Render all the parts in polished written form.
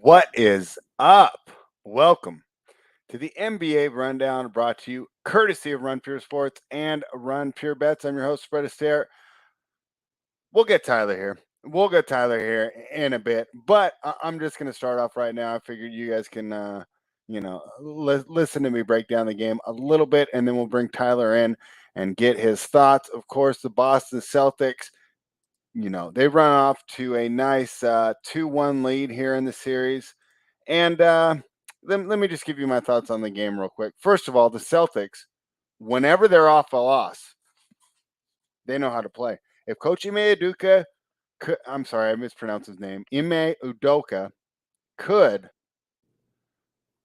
What is up? Welcome to the NBA Rundown brought to you courtesy of Run Pure Sports and Run Pure Bets. I'm your host, Astaire. We'll get Tyler here. We'll get Tyler here in a bit, but I'm just going to start off right now. I figured you guys can, listen to me break down the game a little bit, and then we'll bring Tyler in and get his thoughts. Of course, the Boston Celtics, they run off to a nice 2-1 lead here in the series. And let me just give you my thoughts on the game real quick. First of all, the Celtics, whenever they're off a loss, they know how to play. If Coach I'm sorry, I mispronounced his name, Ime Udoka could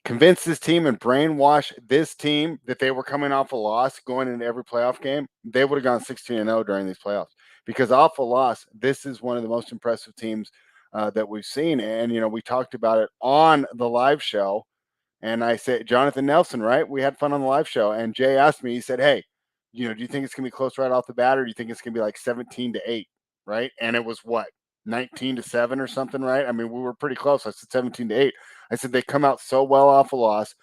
convince this team and brainwash this team that they were coming off a loss going into every playoff game, they would have gone 16-0 during these playoffs. Because off a loss, this is one of the most impressive teams that we've seen. And, we talked about it on the live show. And I said, Jonathan Nelson, right? We had fun on the live show. And Jay asked me, he said, hey, do you think it's going to be close right off the bat, or do you think it's going to be like 17-8, right? And it was what, 19-7 or something, right? I mean, we were pretty close. I said 17-8. I said they come out so well off a loss.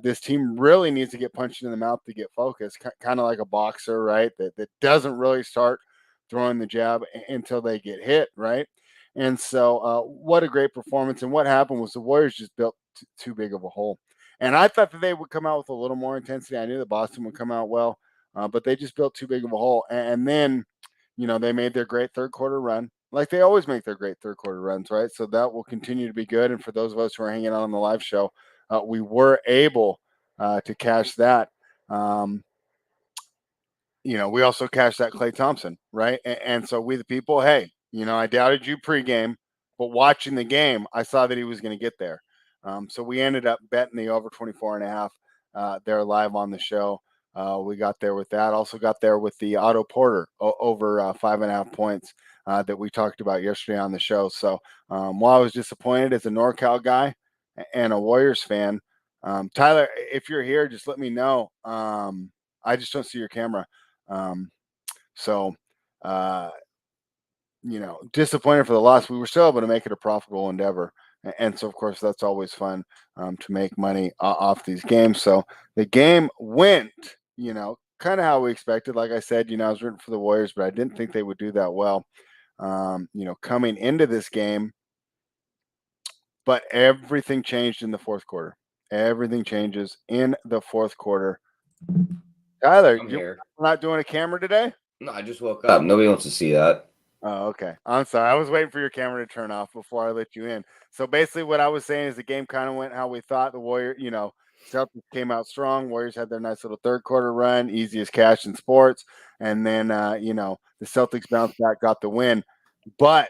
This team really needs to get punched in the mouth to get focused, kind of like a boxer, right? That doesn't really start throwing the jab until they get hit, right? And so what a great performance. And what happened was the Warriors just built too big of a hole. And I thought that they would come out with a little more intensity. I knew that Boston would come out well, but they just built too big of a hole. And then, they made their great third quarter run. Like they always make their great third quarter runs, right? So that will continue to be good. And for those of us who are hanging out on the live show, we were able to cash that. We also cashed that Klay Thompson, right? And so we the people, hey, I doubted you pregame, but watching the game, I saw that he was going to get there. So we ended up betting the over 24.5 there live on the show. We got there with that. Also got there with the Otto Porter over 5.5 points that we talked about yesterday on the show. So while I was disappointed as a NorCal guy and a Warriors fan, Tyler, if you're here, just let me know. I just don't see your camera. So, disappointed for the loss. We were still able to make it a profitable endeavor. And so, of course, that's always fun to make money off these games. So the game went, kind of how we expected. Like I said, I was rooting for the Warriors, but I didn't think they would do that well, coming into this game. But everything changed in the fourth quarter. Everything changes in the fourth quarter. Tyler, I'm you're here. not doing a camera today? No, I just woke up. Nobody wants to see that. Oh, okay. I'm sorry. I was waiting for your camera to turn off before I let you in. So basically, what I was saying is the game kind of went how we thought. The Celtics came out strong. Warriors had their nice little third quarter run, easiest cash in sports, and then the Celtics bounced back, got the win. But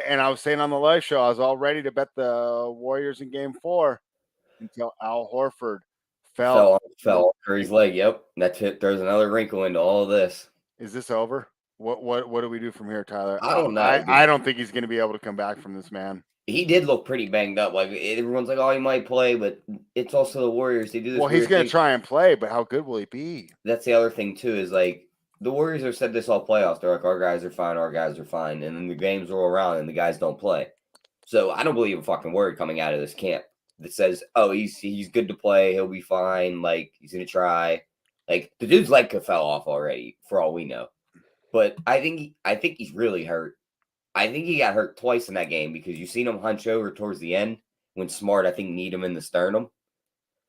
and I was saying on the live show, I was all ready to bet the Warriors in Game 4 until Al Horford fell. Fell on Curry's leg. Yep, that's it. There's another wrinkle into all of this. Is this over? What do we do from here, Tyler? I don't know. I don't think he's going to be able to come back from this, man. He did look pretty banged up. Like everyone's like, "Oh, he might play," but it's also the Warriors. They do this. Well, he's weird going thing. to try and play, but how good will he be? That's the other thing too. Is like the Warriors have said this all playoffs. They're like, "Our guys are fine. Our guys are fine," and then the games roll around and the guys don't play. So I don't believe a fucking word coming out of this camp that says, "Oh, he's good to play. He'll be fine. Like he's gonna try." Like the dude's leg could fell off already, for all we know. But I think he's really hurt. I think he got hurt twice in that game because you seen him hunch over towards the end when Smart, I think, kneed him in the sternum.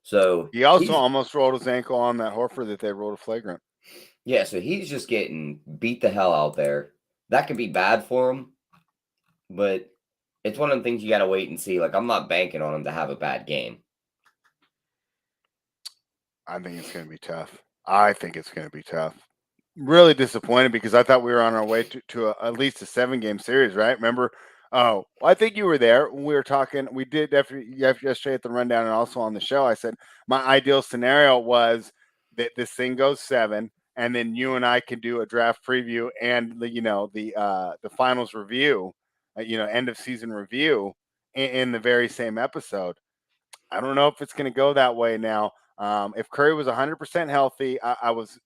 So he also almost rolled his ankle on that Horford that they rolled a flagrant. Yeah, so he's just getting beat the hell out there. That could be bad for him, but it's one of the things you got to wait and see. Like, I'm not banking on him to have a bad game. I think it's going to be tough. Really disappointed because I thought we were on our way to at least a 7-game series, right? Remember? Oh, I think you were there when we were talking. We did yesterday at the rundown and also on the show. I said my ideal scenario was that this thing goes 7, and then you and I can do a draft preview and the finals review, end of season review in the very same episode. I don't know if it's going to go that way now. If Curry was 100% healthy, I was,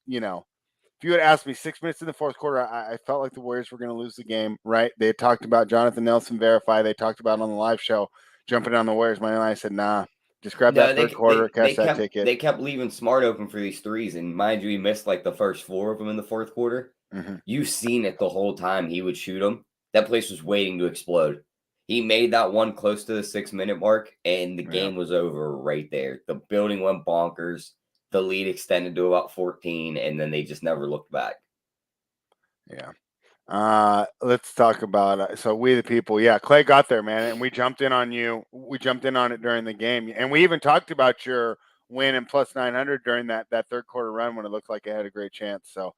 if you had asked me 6 minutes in the fourth quarter, I felt like the Warriors were going to lose the game, right? They had talked about Jonathan Nelson verify. They talked about on the live show jumping on the Warriors money line. I said, nah, just grab No, that third quarter, cash that ticket. they kept leaving Smart open for these threes, and mind you, he missed like the first 4 of them in the fourth quarter. Mm-hmm. You've seen it the whole time he would shoot them. That place was waiting to explode. He made that one close to the 6-minute mark, and the game was over right there. The building went bonkers. The lead extended to about 14, and then they just never looked back. Yeah. Let's talk about so we the people. Yeah, Clay got there, man, and we jumped in on you. We jumped in on it during the game, and we even talked about your win and plus 900 during that third quarter run when it looked like it had a great chance. So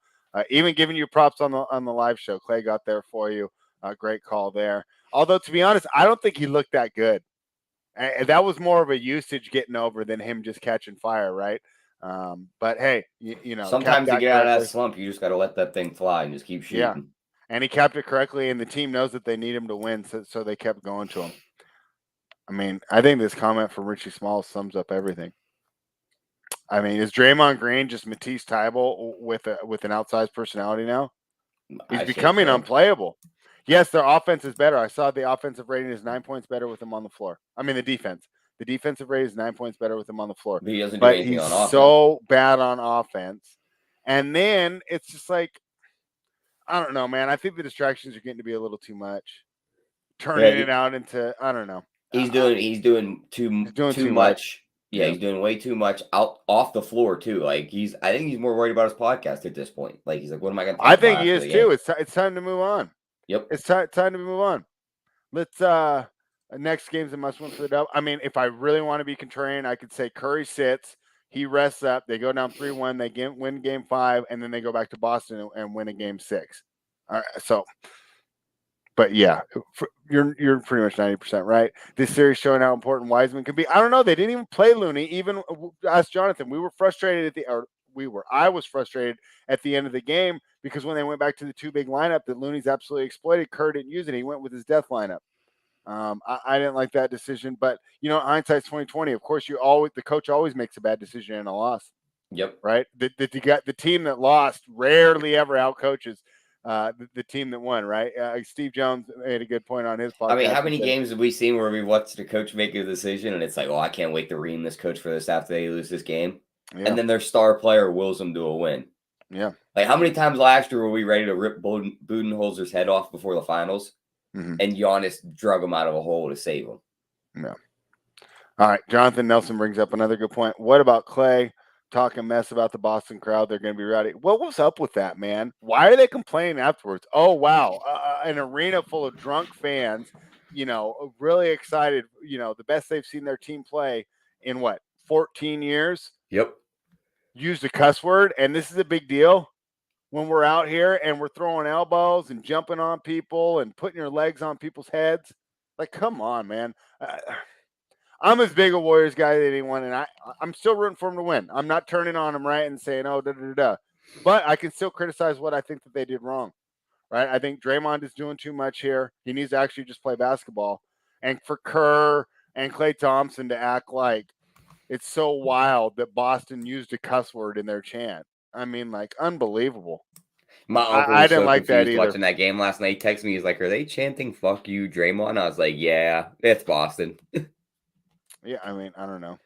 even giving you props on the live show, Clay got there for you. Great call there. Although to be honest, I don't think he looked that good. That was more of a usage getting over than him just catching fire, right? But hey, you know, sometimes to get out of that slump, you just got to let that thing fly and just keep shooting. Yeah. And he capped it correctly, and the team knows that they need him to win, so they kept going to him. I mean, I think this comment from Richie Smalls sums up everything. I mean, is Draymond Green just Matisse Thybulle with an outsized personality now? He's becoming unplayable. Yes, their offense is better. I saw the offensive rating is 9 points better with him on the floor. I mean, the defense. The defensive rating is 9 points better with him on the floor. But he doesn't do anything on offense. He's so bad on offense. And then it's just like, I don't know, man. I think the distractions are getting to be a little too much. Turning it out into, I don't know. He's doing too much. Yeah, he's doing way too much off the floor too. Like I think he's more worried about his podcast at this point. Like he's like, what am I going to? I think he is too. It's time to move on. Yep, it's time to move on. Let's next game's a must win for the dub. I mean, if I really want to be contrarian, I could say Curry sits. He rests up. They go down 3-1. They win game 5, and then they go back to Boston and win a game 6. All right, so, but yeah, you're pretty much 90% right. This series showing how important Wiseman can be. I don't know. They didn't even play Looney. Even ask Jonathan. We were frustrated I was frustrated at the end of the game because when they went back to the 2 big lineup that Looney's absolutely exploited, Kerr didn't use it. He went with his death lineup. I didn't like that decision, but you know, hindsight's 2020. Of course, the coach always makes a bad decision in a loss. Yep. Right. The team that lost rarely ever outcoaches the team that won. Right. Steve Jones made a good point on his podcast. I mean, how many games have we seen where we watched the coach make a decision and it's like, oh, I can't wait to ream this coach for this after they lose this game, and then their star player wills them to a win. Yeah. Like how many times last year were we ready to rip Budenholzer's head off before the finals? Mm-hmm. And Giannis drug him out of a hole to save him. Yeah. All right. Jonathan Nelson brings up another good point. What about Clay talking mess about the Boston crowd? They're going to be rowdy. What was up with that, man? Why are they complaining afterwards? Oh, wow. An arena full of drunk fans, you know, really excited, you know, the best they've seen their team play in 14 years? Yep. Used a cuss word, and this is a big deal. When we're out here and we're throwing elbows and jumping on people and putting your legs on people's heads, like, come on, man. I'm as big a Warriors guy as anyone, and I'm still rooting for them to win. I'm not turning on them, right, and saying, oh, da-da-da-da. But I can still criticize what I think that they did wrong, right? I think Draymond is doing too much here. He needs to actually just play basketball. And for Kerr and Klay Thompson to act like it's so wild that Boston used a cuss word in their chant. I mean, like, unbelievable. My uncle was so like that either. Watching that game last night, he texted me. He's like, "Are they chanting fuck you, Draymond?" I was like, "Yeah, it's Boston." Yeah, I mean, I don't know.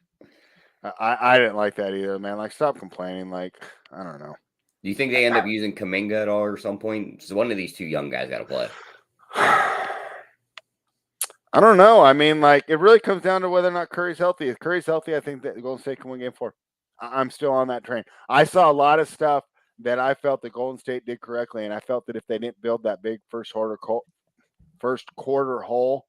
I didn't like that either, man. Like, stop complaining. Like, I don't know. Do you think they end up using Kuminga at all or some point? So one of these 2 young guys got to play. I don't know. I mean, like, it really comes down to whether or not Curry's healthy. If Curry's healthy, I think that Golden State can win game 4. I'm still on that train. I saw a lot of stuff that I felt that Golden State did correctly, and I felt that if they didn't build that big first quarter hole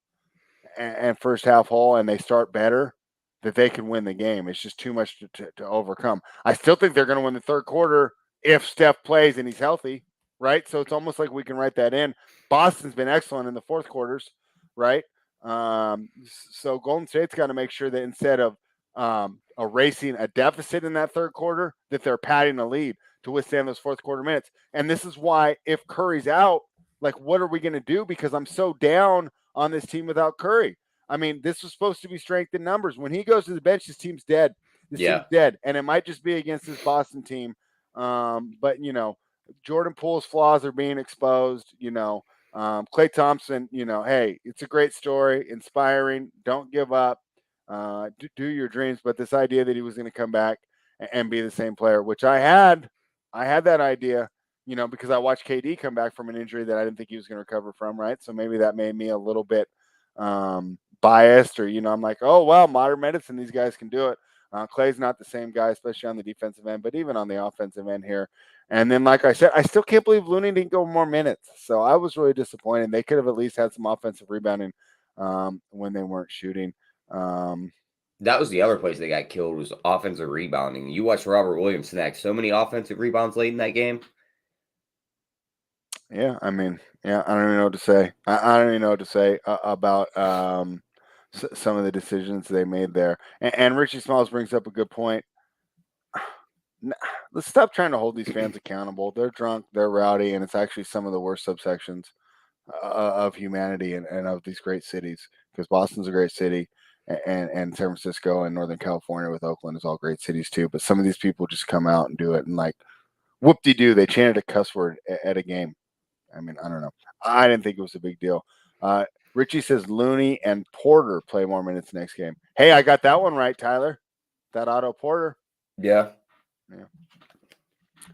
and first half hole, and they start better, that they can win the game. It's just too much to overcome. I still think they're going to win the third quarter if Steph plays and he's healthy, right? So it's almost like we can write that in. Boston's been excellent in the fourth quarters, right? So Golden State's got to make sure that instead of erasing a deficit in that third quarter, that they're padding a lead to withstand those fourth quarter minutes. And this is why, if Curry's out, like, what are we going to do? Because I'm so down on this team without Curry. I mean, this was supposed to be strength in numbers. When he goes to the bench, this team's dead. This team's dead. And it might just be against this Boston team. But, you know, Jordan Poole's flaws are being exposed. You know, Klay Thompson, hey, it's a great story, inspiring. Don't give up. Do your dreams. But this idea that he was going to come back and be the same player, which I had that idea, because I watched KD come back from an injury that I didn't think he was going to recover from, right? So maybe that made me a little bit biased, or I'm like, oh well, modern medicine, these guys can do it. Clay's not the same guy, especially on the defensive end, but even on the offensive end here. And then, like I said, I still can't believe Looney didn't go more minutes. So I was really disappointed. They could have at least had some offensive rebounding when they weren't shooting. That was the other place they got killed, was offensive rebounding. You watch Robert Williams snag so many offensive rebounds late in that game. Yeah, I mean, I don't even know what to say. I don't even know what to say about some of the decisions they made there. And Richie Smalls brings up a good point. Let's stop trying to hold these fans accountable. They're drunk, they're rowdy, and it's actually some of the worst subsections of humanity and of these great cities, because Boston's a great city, and San Francisco and Northern California with Oakland is all great cities too. But some of these people just come out and do it, and like whoop-de-doo, they chanted a cuss word at a game. I mean, I don't know. I didn't think it was a big deal. Richie says Looney and Porter play more minutes next game. Hey, I got that one right, Tyler. That Otto Porter. Yeah.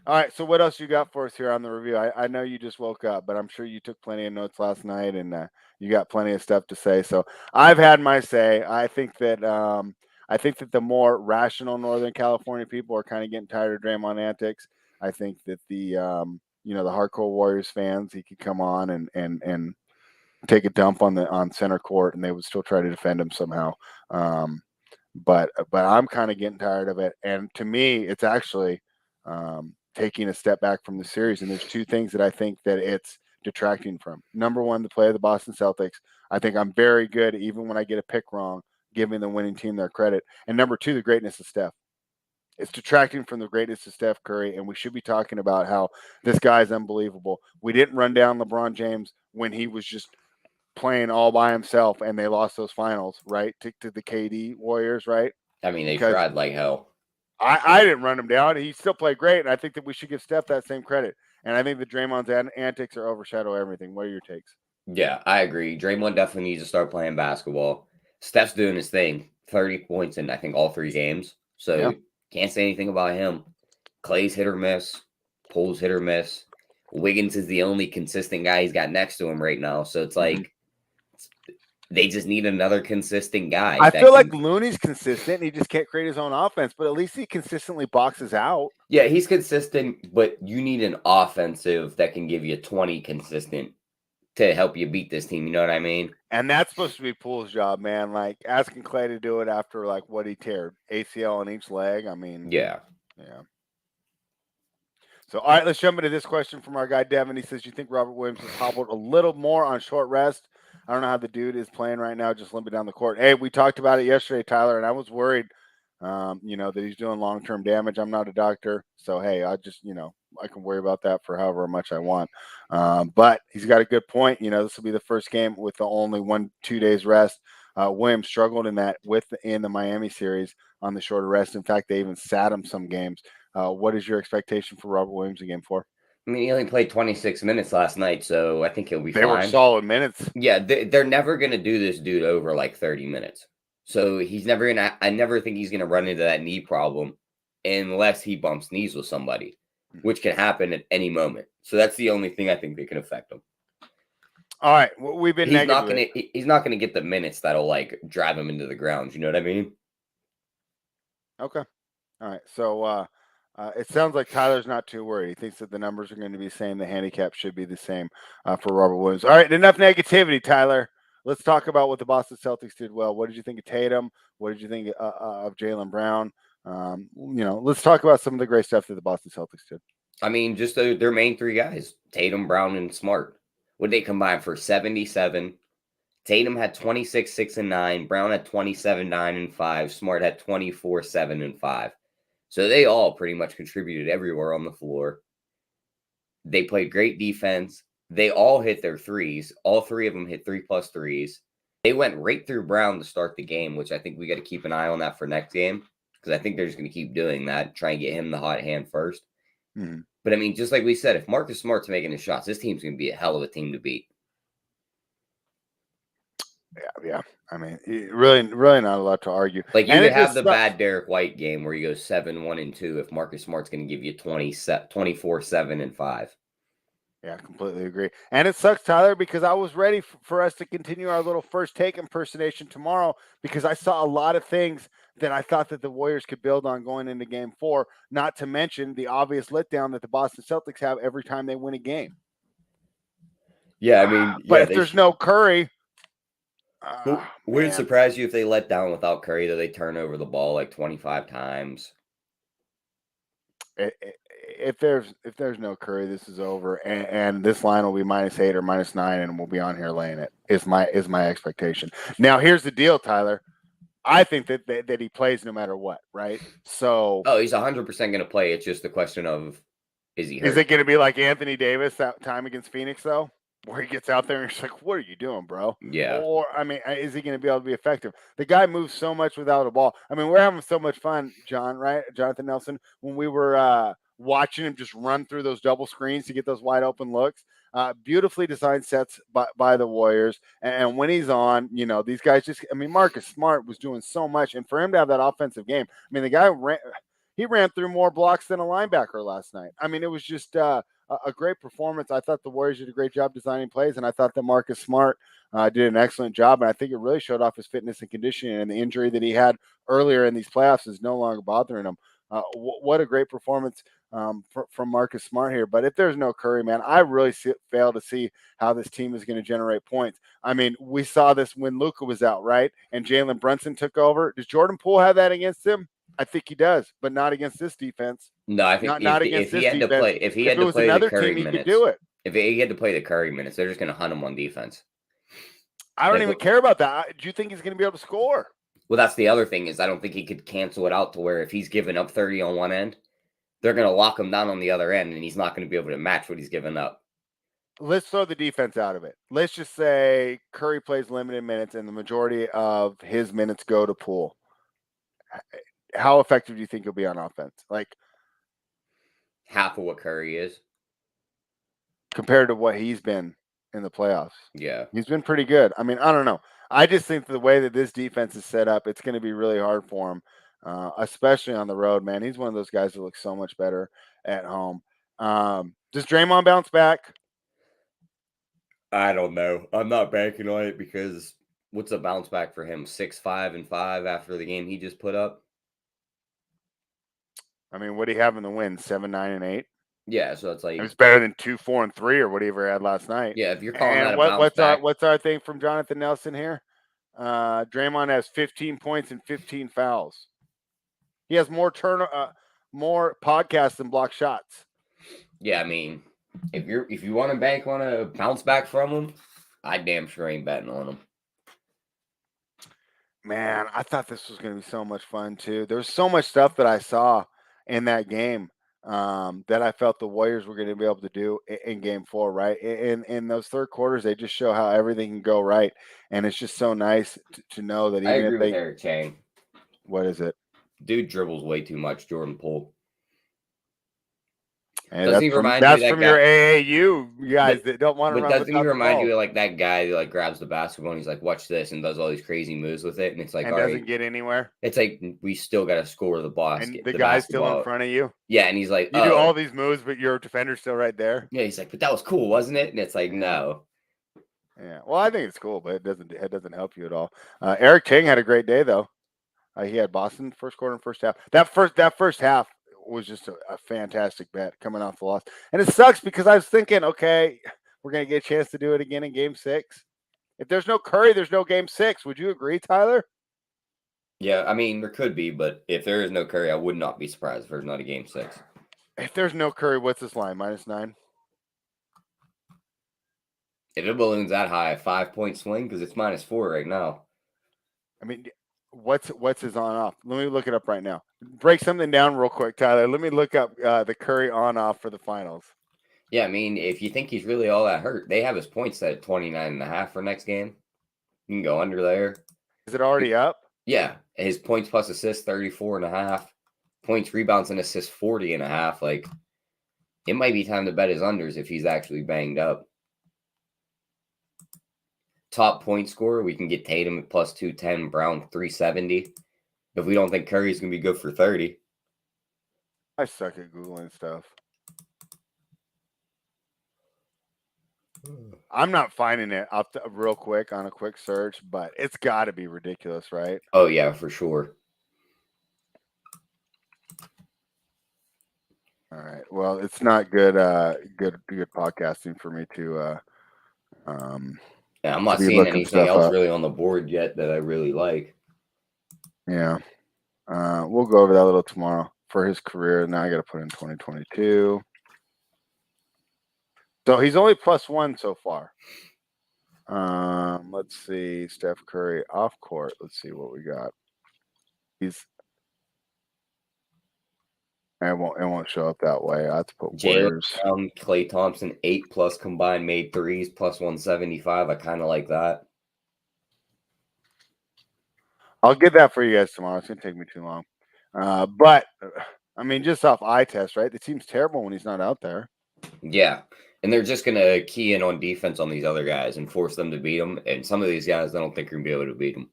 All right, so what else you got for us here on the review? I know you just woke up, but I'm sure you took plenty of notes last night, and you got plenty of stuff to say. So I've had my say. I think that the more rational Northern California people are kind of getting tired of Draymond antics. I think that the hardcore Warriors fans, he could come on and take a dump on center court, and they would still try to defend him somehow. But I'm kind of getting tired of it, and to me, it's actually taking a step back from the series. And there's two things that I think that it's detracting from. Number one, the play of the Boston Celtics. I think I'm very good, even when I get a pick wrong, giving the winning team their credit. And number two, the greatness of Steph. It's detracting from the greatness of Steph Curry, and we should be talking about how this guy's unbelievable. We didn't run down LeBron James when he was just playing all by himself, and they lost those finals, right, to the KD Warriors, right? I mean, they tried like hell. I didn't run him down. He still played great, and I think that we should give Steph that same credit. And I think that Draymond's antics are overshadow everything. What are your takes? Yeah, I agree. Draymond definitely needs to start playing basketball. Steph's doing his thing. 30 points in, I think, all 3 games. So can't say anything about him. Clay's hit or miss. Pole's hit or miss. Wiggins is the only consistent guy he's got next to him right now. So it's like they just need another consistent guy. I feel like Looney's consistent. He just can't create his own offense, but at least he consistently boxes out. Yeah, he's consistent, but you need an offensive that can give you 20 consistent to help you beat this team. You know what I mean? And that's supposed to be Poole's job, man. Like asking Clay to do it after like what he teared, ACL on each leg. I mean, yeah. So, all right, let's jump into this question from our guy Devin. He says, "You think Robert Williams has hobbled a little more on short rest?" I don't know how the dude is playing right now, just limping down the court. Hey, we talked about it yesterday, Tyler, and I was worried, that he's doing long-term damage. I'm not a doctor, so hey, I just, I can worry about that for however much I want. But he's got a good point. This will be the first game with the only 1-2 days rest. Williams struggled in the Miami series on the shorter rest. In fact, they even sat him some games. What is your expectation for Robert Williams in Game 4? I mean, he only played 26 minutes last night, so I think he'll be fine. They were solid minutes. Yeah, they're never going to do this dude over like 30 minutes. So he's never going to – I never think he's going to run into that knee problem unless he bumps knees with somebody, which can happen at any moment. So that's the only thing I think that can affect him. All right, well, we've been he's not going to get the minutes that'll like drive him into the ground. You know what I mean? Okay. All right. So it sounds like Tyler's not too worried. He thinks that the numbers are going to be the same. The handicap should be the same for Robert Williams. All right, enough negativity, Tyler. Let's talk about what the Boston Celtics did well. What did you think of Tatum? What did you think of Jaylen Brown? Let's talk about some of the great stuff that the Boston Celtics did. I mean, just their main 3 guys, Tatum, Brown, and Smart. What did they combine for 77? Tatum had 26, 6, and 9. Brown had 27, 9, and 5. Smart had 24, 7, and 5. So they all pretty much contributed everywhere on the floor. They played great defense. They all hit their threes. All 3 of them hit 3+ threes. They went right through Brown to start the game, which I think we got to keep an eye on that for next game, because I think they're just going to keep doing that, try and get him the hot hand first. But I mean, just like we said, if Marcus Smart's making his shots, this team's going to be a hell of a team to beat. Yeah. I mean, really, really not a lot to argue. Like, you And could it have just the sucks. bad Derek White game where he goes 7-1-2 if Marcus Smart's going to give you 24, 7, and 5. Yeah, completely agree. And it sucks, Tyler, because I was ready for us to continue our little first take impersonation tomorrow because I saw a lot of things that I thought that the Warriors could build on going into game 4, not to mention the obvious letdown that the Boston Celtics have every time they win a game. Yeah, I mean, But yeah, if there's no Curry, would it man, surprise you if they let down without Curry, that they turn over the ball like 25 times? if there's no Curry, this is over, and this line will be -8 or -9, and we'll be on here laying it. Is my expectation. Now, here's the deal, Tyler. I think that he plays no matter what, right? So, Oh, he's 100% going to play. It's just the question of, is he hurt? is it going to be like Anthony Davis that time against Phoenix, though, where he gets out there and he's like, "What are you doing, bro?" Yeah. Or, I mean, is he going to be able to be effective? The guy moves so much without a ball. I mean, we're having so much fun, John, right? Jonathan Nelson, when we were watching him just run through those double screens to get those wide open looks. Beautifully designed sets by the Warriors. And when he's on, these guys Marcus Smart was doing so much. And for him to have that offensive game, I mean, the guy ran through more blocks than a linebacker last night. I mean, it was just a great performance. I thought the Warriors did a great job designing plays, and I thought that Marcus Smart did an excellent job. And I think it really showed off his fitness and conditioning, and the injury that he had earlier in these playoffs is no longer bothering him. What a great performance from Marcus Smart here. But if there's no Curry, man, I really fail to see how this team is going to generate points. I mean, we saw this when Luka was out, right? And Jalen Brunson took over. Does Jordan Poole have that against him? I think he does, but not against this defense. No, I think Not against if he this had to defense. play, if he If had it to was play the another Curry team, he minutes, could do it. if he had to play the Curry minutes, they're just going to hunt him on defense. I don't Like, even care about that. Do you think he's going to be able to score? well, that's the other thing, is I don't think he could cancel it out to where if he's giving up 30 on one end, they're going to lock him down on the other end, and he's not going to be able to match what he's giving up. Let's throw the defense out of it. Let's just say Curry plays limited minutes and the majority of his minutes go to Poole. How effective do you think he'll be on offense? Like, Half of what Curry is. compared to what he's been in the playoffs. Yeah. He's been pretty good. I mean, I don't know. I just think the way that this defense is set up, it's going to be really hard for him, especially on the road, man. He's one of those guys that looks so much better at home. Does Draymond bounce back? I don't know. I'm not banking on it because what's a bounce back for him? 6-5-5 after the game he just put up? I mean, what do you have in the win? 7, 9, and 8? Yeah, so it's like, It was better than 2, 4, and 3 or whatever he had last night. yeah, if you're calling And that a bounce back. what's our thing from Jonathan Nelson here? Draymond has 15 points and 15 fouls. He has more podcasts than block shots. Yeah, I mean, if you want to bank on a bounce back from him, I damn sure ain't betting on him. Man, I thought this was going to be so much fun too. There was so much stuff that I saw in that game that I felt the Warriors were going to be able to do in Game 4. Right in those third quarters, they just show how everything can go right, and it's just so nice to know that I even agree if they, with Eric Chang. what is it? Dude dribbles way too much, Jordan Poole. Hey, Doesn't he remind that's you of from that your guy? AAU guys that don't want to But run doesn't he without the remind ball you of like that guy who like grabs the basketball and he's like, watch this, and does all these crazy moves with it? And it's like, and all doesn't right, get anywhere, it's like we still got to score the and basket, the the guy's still in basketball. front of you? Yeah, and he's like, You do all oh, these moves, but your defender's still right there. yeah, he's like, but that was cool, wasn't it? And it's like, Yeah. no. Yeah, well, I think it's cool, but it doesn't help you at all. Eric Chang had a great day though. He had Boston first quarter and first half. That first half was just a fantastic bet coming off the loss, and it sucks because I was thinking, okay, we're gonna get a chance to do it again in Game 6. If there's no Curry, there's no Game 6. Would you agree, Tyler? Yeah, I mean, there could be, but if there is no Curry, I would not be surprised if there's not a Game 6. If there's no Curry, what's this line? -9? If it balloons that high, a 5-point swing, because it's -4 right now. I mean, what's his on off? Let me look it up right now. Break something down real quick, Tyler. Let me look up the Curry on off for the finals. Yeah, I mean, if you think he's really all that hurt, they have his points set at 29.5 for next game. You can go under there. Is it already up? Yeah, his points plus assists 34.5, points, rebounds, and assists 40.5. Like, it might be time to bet his unders if he's actually banged up. top point scorer, we can get Tatum at plus 210, Brown 370. If we don't think Curry's going to be good for 30. I suck at Googling stuff. I'm not finding it up real quick on a quick search, but it's got to be ridiculous, right? Oh, yeah, for sure. All right. Well, it's not good good podcasting for me to Yeah, I'm not be seeing looking anything stuff else up. really on the board yet that I really like. Yeah. We'll go over that a little tomorrow for his career. Now I got to put in 2022. So he's only +1 so far. Let's see. Steph Curry off court. Let's see what we got. It won't show up that way. I have to put Jaylen Warriors. Brown, Klay Thompson, 8+ combined made threes, plus 175. I kind of like that. I'll get that for you guys tomorrow. It's gonna take me too long. But I mean, just off eye test, right? The team's terrible when he's not out there. Yeah. And they're just going to key in on defense on these other guys and force them to beat them. And some of these guys, I don't think are going to be able to beat them.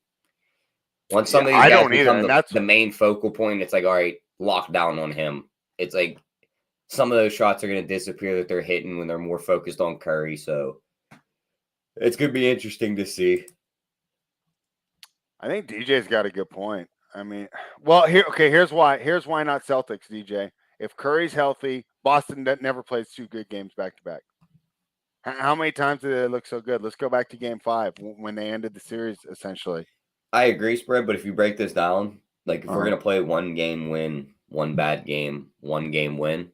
Once some of these guys become the main focal point, it's like, all right, lock down on him. It's like some of those shots are going to disappear that they're hitting when they're more focused on Curry. So it's going to be interesting to see. I think DJ's got a good point. I mean, well, here's why. Here's why not Celtics, DJ. If Curry's healthy, Boston never plays 2 good games back to back. How many times did it look so good? Let's go back to Game 5 when they ended the series, essentially. I agree, Spread, but if you break this down, like if we're going to play 1 game win, 1 bad game, 1 game win.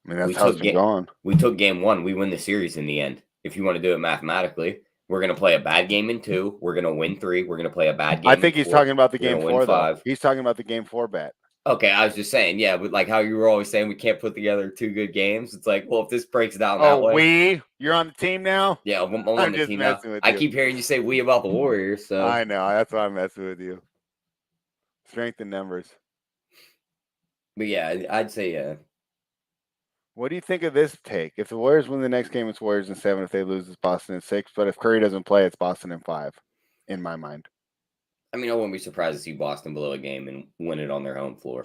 I mean, that's how it's been going. We took Game 1. We win the series in the end. If you want to do it mathematically, we're going to play a bad game in 2. We're going to win 3. We're going to play a bad game. I think he's talking about the Game 4, though. 5. He's talking about the Game 4 bet. Okay, I was just saying, yeah, but like how you were always saying we can't put together 2 good games. It's like, well, if this breaks down that way. You're on the team now? Yeah, I'm on the team now. I keep hearing you say we about the Warriors, so. I know. That's why I'm messing with you. Strength in numbers. But yeah, I'd say yeah. What do you think of this take? If the Warriors win the next game, it's Warriors in 7. If they lose, it's Boston in 6. But if Curry doesn't play, it's Boston in 5, in my mind. I mean, I wouldn't be surprised to see Boston blow a game and win it on their home floor.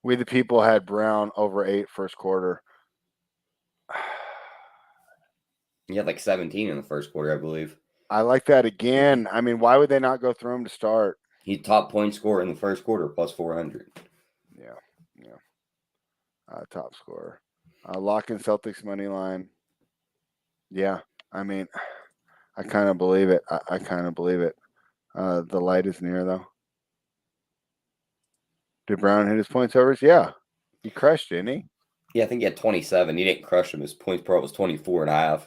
We the people had Brown over 8 first quarter. He had like 17 in the first quarter, I believe. I like that again. I mean, why would they not go through him to start? He top point scorer in the first quarter, plus 400. Yeah. Top scorer. Lock in Celtics money line. Yeah. I mean, I kind of believe it. I kind of believe it. The light is near, though. Did Brown hit his points overs? Yeah. He crushed, didn't he? Yeah, I think he had 27. He didn't crush him. His points per was 24.5.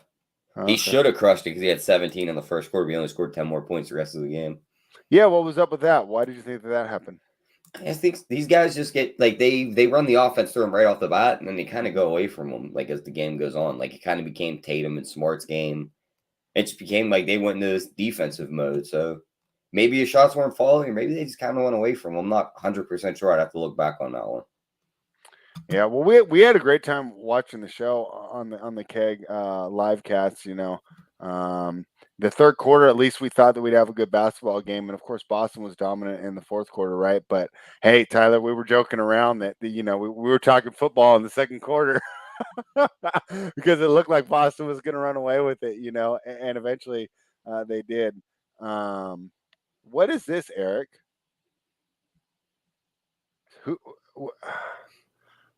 Okay. He should have crushed it because he had 17 in the first quarter. But he only scored 10 more points the rest of the game. Yeah, what was up with that? Why did you think that happened? I think these guys just get like they run the offense through them right off the bat, and then they kind of go away from them like as the game goes on. Like it kind of became Tatum and Smart's game. It just became like they went into this defensive mode. So maybe his shots weren't falling, or maybe they just kind of went away from him. I'm not 100% sure. I'd have to look back on that one. Yeah, well, we had a great time watching the show on the Keg live cast. You know, the third quarter, at least we thought that we'd have a good basketball game, and of course, Boston was dominant in the fourth quarter, right? But hey, Tyler, we were joking around that we were talking football in the second quarter because it looked like Boston was going to run away with it, and eventually they did. What is this, Eric?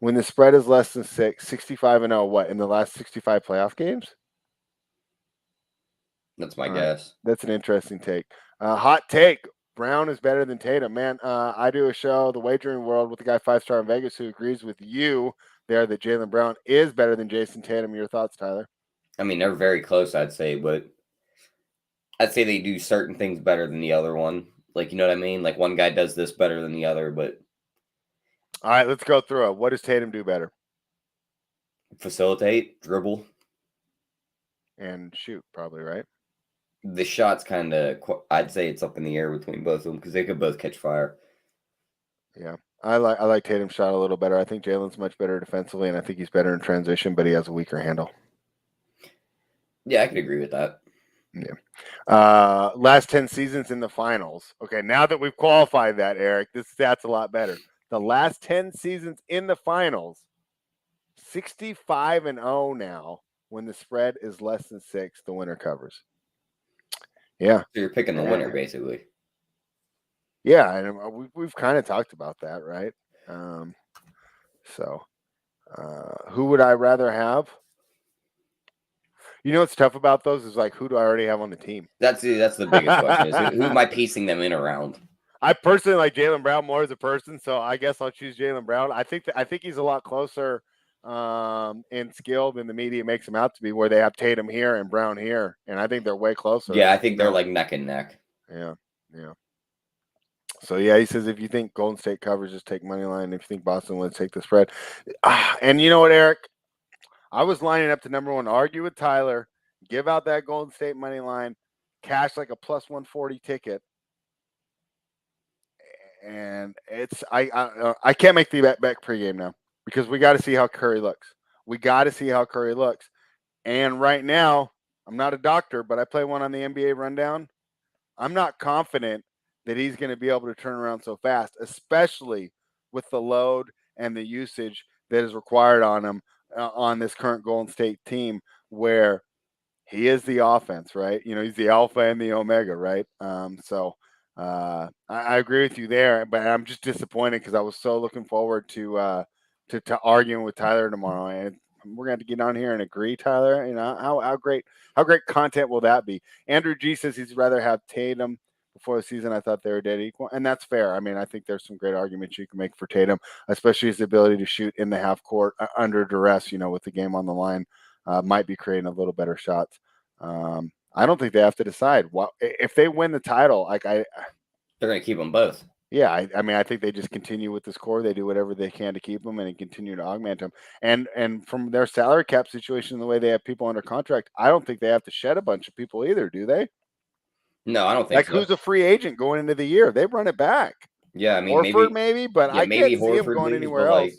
When the spread is less than 6, 65-0, what, in the last 65 playoff games? That's my guess. That's an interesting take. Hot take. Brown is better than Tatum. Man, I do a show, The Wagering World, with the guy 5-star in Vegas who agrees with you there that Jaylen Brown is better than Jason Tatum. Your thoughts, Tyler? I mean, they're very close, I'd say, but I'd say they do certain things better than the other one. Like, you know what I mean? Like one guy does this better than the other, but. All right, let's go through it. What does Tatum do better? Facilitate, dribble. And shoot, probably, right? The shot's kind of, I'd say it's up in the air between both of them because they could both catch fire. Yeah, I like Tatum's shot a little better. I think Jalen's much better defensively, and I think he's better in transition, but he has a weaker handle. Yeah, I could agree with that. Yeah. Last 10 seasons in the finals. Okay, now that we've qualified that, Eric, this stat's a lot better. The last 10 seasons in the finals, 65-0 now. When the spread is less than 6, the winner covers. Yeah. So you're picking the winner, basically. Yeah, and we've kind of talked about that, right? So, who would I rather have? You know what's tough about those is like, who do I already have on the team? That's the biggest question is who am I piecing them in around? I personally like Jaylen Brown more as a person, so I guess I'll choose Jaylen Brown. I think he's a lot closer in skill than the media makes him out to be, where they have Tatum here and Brown here, and I think they're way closer. Yeah, I think they're like neck and neck. Yeah. So yeah, he says if you think Golden State covers, just take money line. If you think Boston wins, take the spread. And you know what, Eric? I was lining up to number one, argue with Tyler, give out that Golden State money line, cash like a plus 140 ticket. And it's I can't make the bet pregame now because we got to see how Curry looks. And right now, I'm not a doctor, but I play one on the NBA rundown. I'm not confident that he's going to be able to turn around so fast, especially with the load and the usage that is required on him on this current Golden State team, where he is the offense, right? You know, he's the alpha and the omega, right? I agree with you there, but I'm just disappointed because I was so looking forward to arguing with Tyler tomorrow, and we're going to get on here and agree, Tyler. You know how great content will that be? Andrew G says he'd rather have Tatum before the season. I thought they were dead equal, and that's fair. I mean, I think there's some great arguments you can make for Tatum, especially his ability to shoot in the half court under duress. You know, with the game on the line. Might be creating a little better shots. I don't think they have to decide. Well, if they win the title, they're going to keep them both. Yeah, I mean, I think they just continue with this core. They do whatever they can to keep them and continue to augment them. And from their salary cap situation, the way they have people under contract, I don't think they have to shed a bunch of people either, do they? No, I don't think so. Who's a free agent going into the year? They run it back. Yeah, I mean, Horford maybe, but I can't see him going anywhere else.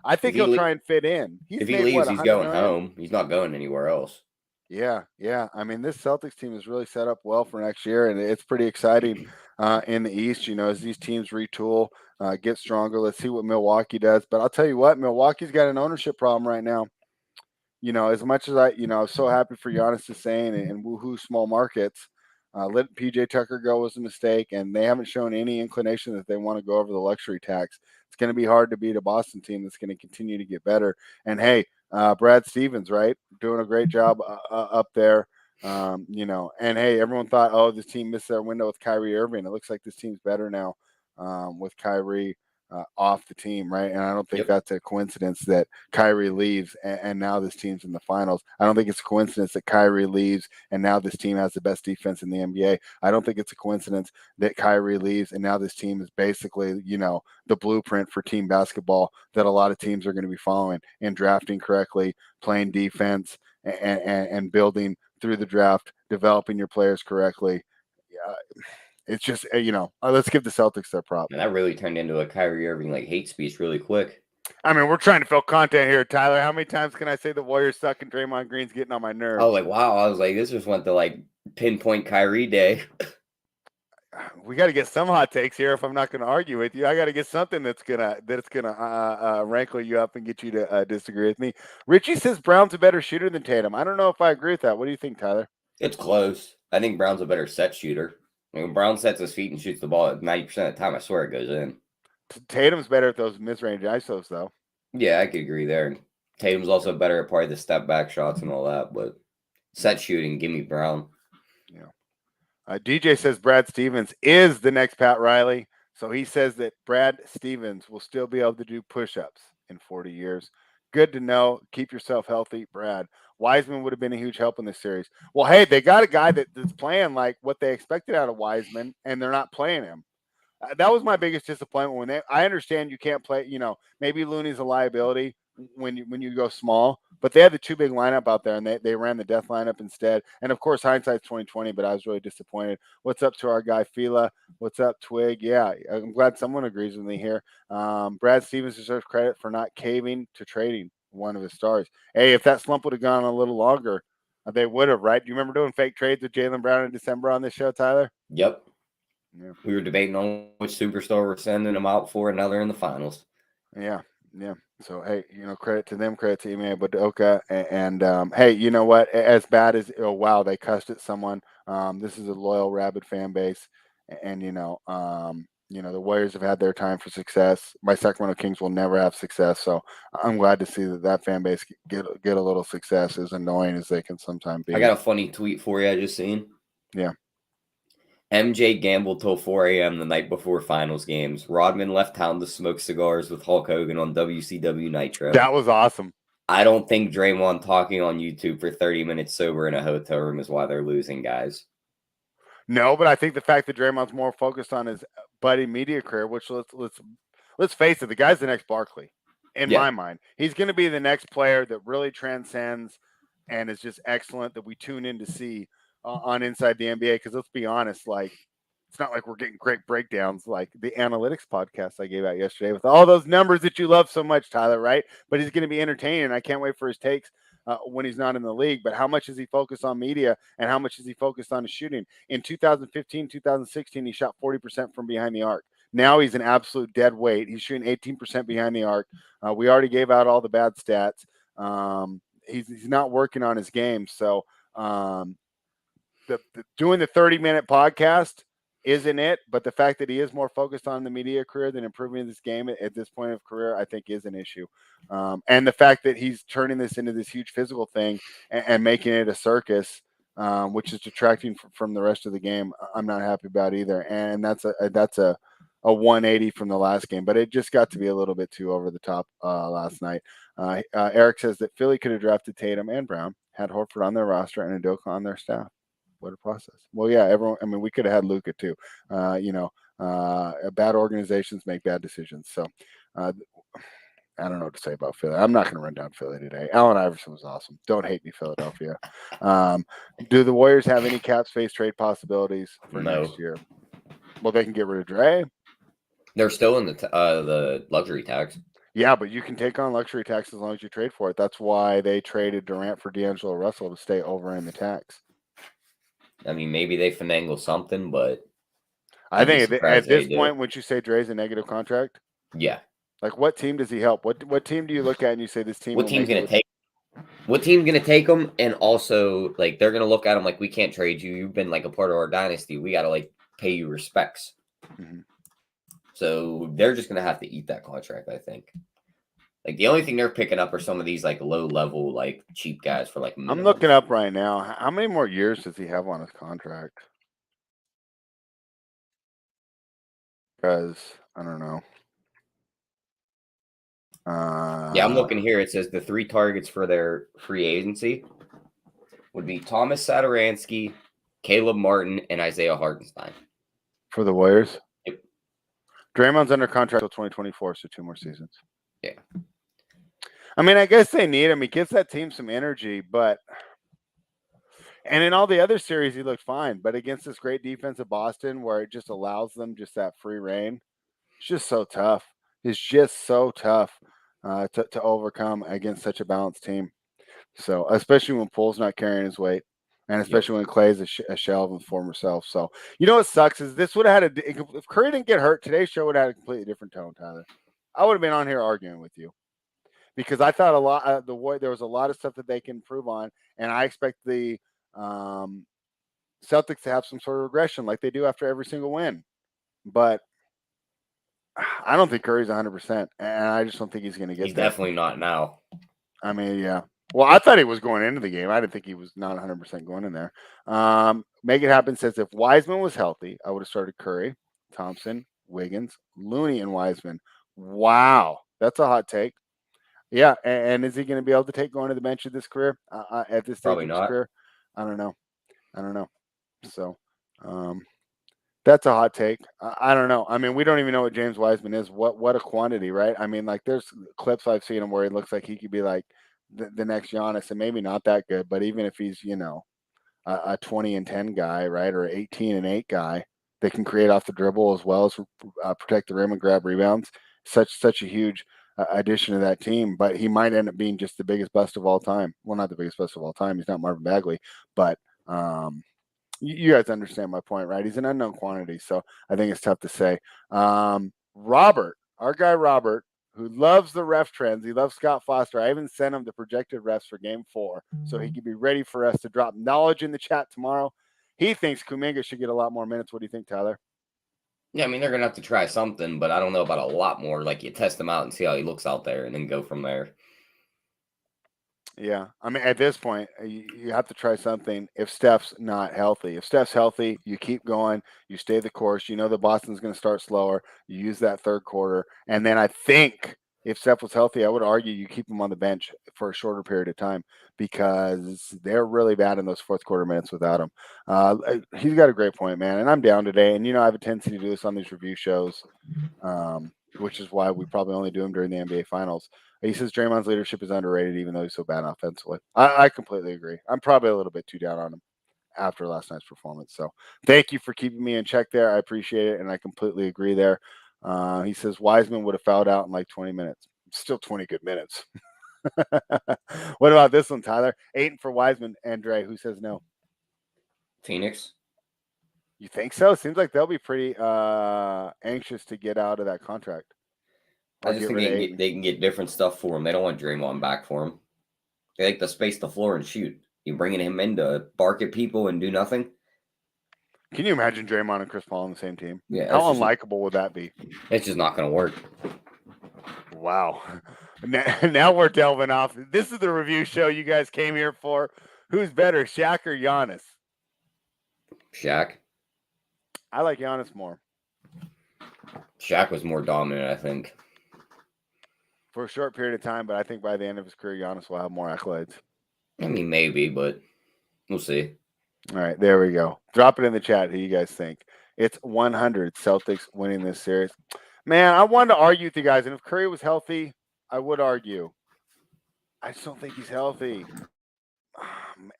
I think he'll try and fit in. If he leaves, he's going home. He's not going anywhere else. Yeah. I mean, this Celtics team is really set up well for next year, and it's pretty exciting in the East. You know, as these teams retool, get stronger. Let's see what Milwaukee does. But I'll tell you what, Milwaukee's got an ownership problem right now. You know, as much as I was so happy for Giannis to saying and woohoo small markets. Letting PJ Tucker go was a mistake, and they haven't shown any inclination that they want to go over the luxury tax. It's going to be hard to beat a Boston team that's going to continue to get better. And hey, Brad Stevens, right, doing a great job up there. And hey, everyone thought, oh, this team missed their window with Kyrie Irving. It looks like this team's better now with Kyrie off the team, right? And I don't think that's a coincidence that Kyrie leaves and now this team's in the finals. I don't think it's a coincidence that Kyrie leaves and now this team has the best defense in the NBA. I don't think it's a coincidence that Kyrie leaves and now this team is basically, the blueprint for team basketball that a lot of teams are going to be following and drafting correctly, playing defense and building through the draft, developing your players correctly. It's just, let's give the Celtics their props. And that really turned into a Kyrie Irving hate speech really quick. I mean, we're trying to fill content here, Tyler. How many times can I say the Warriors suck and Draymond Green's getting on my nerves? Oh, wow. I was like, this just went to pinpoint Kyrie day. We got to get some hot takes here. If I'm not going to argue with you, I got to get something that's gonna rankle you up and get you to disagree with me. Richie says Brown's a better shooter than Tatum. I don't know if I agree with that. What do you think, Tyler? It's close. I think Brown's a better set shooter. When Brown sets his feet and shoots the ball at 90% of the time, I swear it goes in. Tatum's better at those mid-range ISOs, though. Yeah, I could agree there. Tatum's also better at probably the step-back shots and all that, but set shooting, give me Brown. Yeah. DJ says Brad Stevens is the next Pat Riley, so he says that Brad Stevens will still be able to do push-ups in 40 years. Good to know. Keep yourself healthy, Brad. Wiseman would have been a huge help in this series. Well, hey, they got a guy that's playing like what they expected out of Wiseman, and they're not playing him. That was my biggest disappointment. I understand you can't play. Maybe Looney's a liability when you go small, but they had the two big lineup out there, and they ran the death lineup instead. And of course, hindsight's 2020. But I was really disappointed. What's up to our guy Fila? What's up, Twig? Yeah, I'm glad someone agrees with me here. Brad Stevens deserves credit for not caving to trading one of his stars. Hey, if that slump would have gone a little longer, They would have, right? Do you remember doing fake trades with Jaylen Brown in December on this show, Tyler? Yep. Yeah. We were debating on which superstar we're sending them out for, another in the finals. Yeah. So hey, credit to them, credit to Ime Udoka, and hey, you know what? As bad as wow, they cussed at someone. This is a loyal Rabid fan base, and the Warriors have had their time for success. My Sacramento Kings will never have success, so I'm glad to see that fan base get a little success, as annoying as they can sometimes be. I got a funny tweet for you I just seen. Yeah. MJ gambled till 4 a.m. the night before finals games. Rodman left town to smoke cigars with Hulk Hogan on WCW Nitro. That was awesome. I don't think Draymond talking on YouTube for 30 minutes sober in a hotel room is why they're losing, guys. No, but I think the fact that Draymond's more focused on his budding media career, which let's face it, the guy's the next Barkley. In my mind, he's going to be the next player that really transcends and is just excellent that we tune in to see on Inside the NBA. Because let's be honest, like it's not like we're getting great breakdowns like the analytics podcast I gave out yesterday with all those numbers that you love so much, Tyler. Right? But he's going to be entertaining. I can't wait for his takes when he's not in the league. But how much is he focused on media and how much is he focused on his shooting? In 2015, 2016, he shot 40% from behind the arc. Now he's an absolute dead weight. He's shooting 18% behind the arc. We already gave out all the bad stats. He's not working on his game. So doing the 30-minute podcast isn't it, but the fact that he is more focused on the media career than improving this game at this point of career, I think is an issue. And the fact that he's turning this into this huge physical thing and making it a circus, which is detracting from the rest of the game, I'm not happy about either. And that's a 180 from the last game, but it just got to be a little bit too over the top last night. Eric says that Philly could have drafted Tatum and Brown, had Horford on their roster and Udoka on their staff. What a process. Well, yeah, everyone. I mean, we could have had Luka too. Bad organizations make bad decisions. So, I don't know what to say about Philly. I'm not going to run down Philly today. Allen Iverson was awesome. Don't hate me, Philadelphia. Do the Warriors have any cap space trade possibilities for next year? Well, they can get rid of Dre. They're still in the luxury tax. Yeah, but you can take on luxury tax as long as you trade for it. That's why they traded Durant for D'Angelo Russell to stay over in the tax. I mean, maybe they finagle something, but I think at this point, would you say Dre's a negative contract? Yeah. Like, what team does he help? What team do you look at and you say this team? What team's going to take? What team's going to take him? And also, like, they're going to look at him like, we can't trade you. You've been like a part of our dynasty. We got to like pay you respects. Mm-hmm. So they're just going to have to eat that contract, I think. Like, the only thing they're picking up are some of these, like, low-level, like, cheap guys for, like, minimum. I'm looking up right now. How many more years does he have on his contract? Because, I don't know. Yeah, I'm looking here. It says the 3 targets for their free agency would be Thomas Satoransky, Caleb Martin, and Isaiah Hartenstein. For the Warriors? Yep. Draymond's under contract until 2024, so 2 more seasons. Yeah. I mean, I guess they need him. He gives that team some energy, but and in all the other series, he looked fine. But against this great defense of Boston, where it just allows them just that free reign, it's just so tough. It's just so tough to overcome against such a balanced team. So, especially when Poole's not carrying his weight, and especially when Clay's a shell of his former self. So, you know what sucks is this would have had if Curry didn't get hurt, today's show would have had a completely different tone, Tyler. I would have been on here arguing with you. Because I thought a lot there was a lot of stuff that they can improve on, and I expect the Celtics to have some sort of regression like they do after every single win. But I don't think Curry's 100%, and I just don't think he's going to get He's there. Definitely not now. I mean, yeah. Well, I thought he was going into the game. I didn't think he was not 100% going in there. Make It Happen says if Wiseman was healthy, I would have started Curry, Thompson, Wiggins, Looney, and Wiseman. Wow, that's a hot take. Yeah, and is he going to be able to take going to the bench at this career? At this stage of his career, I don't know. So, that's a hot take. I don't know. I mean, we don't even know what James Wiseman is. What a quantity, right? I mean, like there's clips I've seen him where he looks like he could be like the next Giannis, and maybe not that good, but even if he's a 20-10 guy, right, or 18-8 guy that can create off the dribble as well as protect the rim and grab rebounds, such a huge addition to that team, but he might end up being just the biggest bust of all time. Well, not the biggest bust of all time. He's not Marvin Bagley, but you guys understand my point, right? He's an unknown quantity, so I think it's tough to say. Robert, our guy Robert, who loves the ref trends. He loves Scott Foster. I even sent him the projected refs for Game 4, so he can be ready for us to drop knowledge in the chat tomorrow. He thinks Kuminga should get a lot more minutes. What do you think, Tyler? Yeah, I mean, they're going to have to try something, but I don't know about a lot more. Like, you test him out and see how he looks out there and then go from there. Yeah, I mean, at this point, you have to try something. If Steph's not healthy, if Steph's healthy, you keep going, you stay the course. You know the Boston's going to start slower. You use that third quarter, and then I think if Steph was healthy, I would argue you keep him on the bench for a shorter period of time because they're really bad in those fourth quarter minutes without him. He's got a great point, man, and I'm down today. And I have a tendency to do this on these review shows, which is why we probably only do them during the NBA Finals. He says Draymond's leadership is underrated, even though he's so bad offensively. I completely agree. I'm probably a little bit too down on him after last night's performance. So thank you for keeping me in check there. I appreciate it, and I completely agree there. He says Wiseman would have fouled out in like 20 minutes. Still 20 good minutes. What about this one, Tyler? Ayton for Wiseman. Andre, who says no? Phoenix? You think so? Seems like they'll be pretty anxious to get out of that contract. I just think they can get different stuff for him. They don't want Draymond back for him. They like to space the floor and shoot. You bringing him in to bark at people and do nothing? Can you imagine Draymond and Chris Paul on the same team? Yeah. How unlikable would that be? It's just not going to work. Wow. Now we're delving off. This is the review show you guys came here for. Who's better, Shaq or Giannis? Shaq. I like Giannis more. Shaq was more dominant, I think. For a short period of time, but I think by the end of his career, Giannis will have more accolades. I mean, maybe, but we'll see. All right, there we go. Drop it in the chat. Who you guys think? It's 100 Celtics winning this series. Man, I wanted to argue with you guys, and if Curry was healthy, I would argue. I just don't think he's healthy.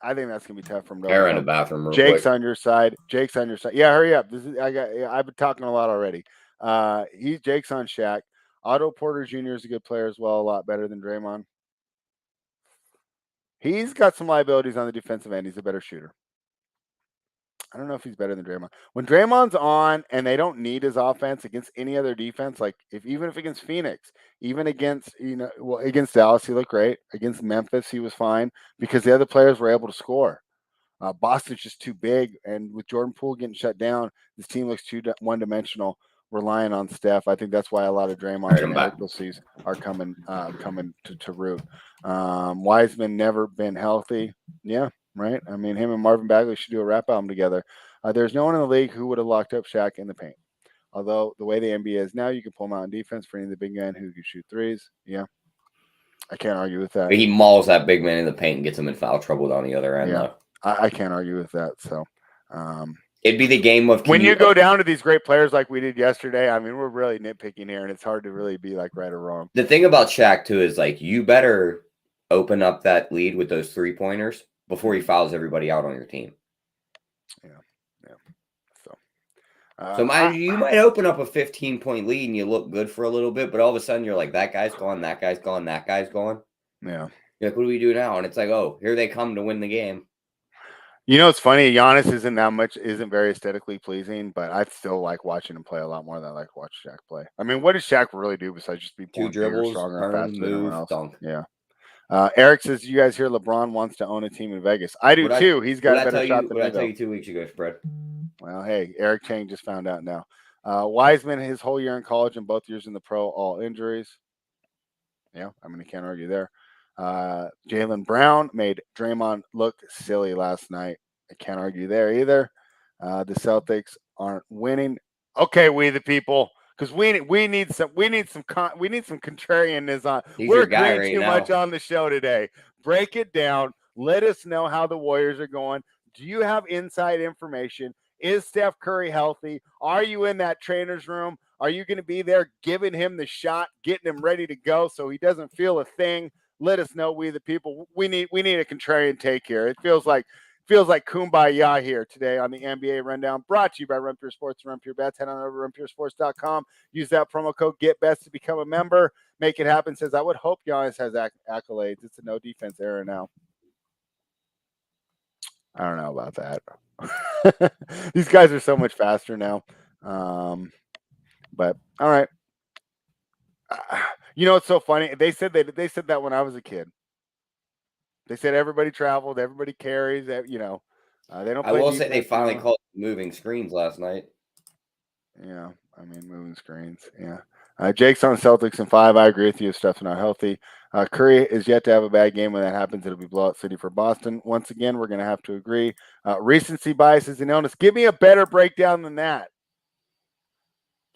I think that's gonna be tough for him. Hair in the bathroom. Real Jake's quick. On your side. Jake's on your side. Yeah, hurry up. I've been talking a lot already. Jake's on Shaq. Otto Porter Jr. is a good player as well, a lot better than Draymond. He's got some liabilities on the defensive end. He's a better shooter. I don't know if he's better than Draymond. When Draymond's on and they don't need his offense against any other defense, like even if against Phoenix, even against against Dallas, he looked great. Against Memphis, he was fine because the other players were able to score. Boston's just too big, and with Jordan Poole getting shut down, this team looks too one-dimensional, relying on Steph. I think that's why a lot of Draymond and inadequacies are coming to root. Wiseman never been healthy. Yeah. Right. I mean, him and Marvin Bagley should do a rap album together. There's no one in the league who would have locked up Shaq in the paint. Although the way the NBA is now, you can pull him out in defense for any of the big men who can shoot threes. Yeah. I can't argue with that. But he mauls that big man in the paint and gets him in foul trouble on the other end. Yeah. I can't argue with that. So it'd be the game of when you go down to these great players like we did yesterday. I mean, we're really nitpicking here, and it's hard to really be like right or wrong. The thing about Shaq too is like you better open up that lead with those 3-pointers before he fouls everybody out on your team. Yeah. So you might open up a 15-point lead and you look good for a little bit, but all of a sudden you're like, that guy's gone, that guy's gone, that guy's gone. Yeah. You're like, what do we do now? And it's like, oh, here they come to win the game. It's funny. Giannis isn't very aesthetically pleasing, but I still like watching him play a lot more than I like watch Shaq play. I mean, what does Shaq really do besides just be two dribbles, stronger, turn, and faster than everyone else? Dunk. Yeah. Eric says, you guys hear LeBron wants to own a team in Vegas. I do too. He's got a better shot than me. What I tell you 2 weeks ago, spread? Well, hey, Eric Chang just found out now. Wiseman, his whole year in college and both years in the pro, all injuries. Yeah, I mean, you can't argue there. Jaylen Brown made Draymond look silly last night. I can't argue there either. The Celtics aren't winning. Okay, we the people. Because we need some contrarianness on. We're agreeing too much on the show today. Break it down. Let us know how the Warriors are going. Do you have inside information? Is Steph Curry healthy? Are you in that trainer's room? Are you going to be there giving him the shot, getting him ready to go so he doesn't feel a thing? Let us know, we the people. We need a contrarian take here. It feels like Feels like kumbaya here today on the NBA Rundown, brought to you by Run Pure Sports and Run Pure Bets. Head on over to runpuresports.com. Use that promo code GetBets to become a member. Make it happen. Says, I would hope Giannis has accolades. It's a no defense era now. I don't know about that. These guys are so much faster now. But all right. You know, it's so funny. They said that when I was a kid. They said everybody traveled, everybody carries. You know, they don't. I will say they finally called moving screens last night. Yeah, I mean moving screens. Yeah. Jake's on Celtics in 5. I agree with you. Stuff's not healthy. Curry is yet to have a bad game. When that happens, it'll be blowout city for Boston. Once again, we're going to have to agree. Recency bias is an illness. Give me a better breakdown than that.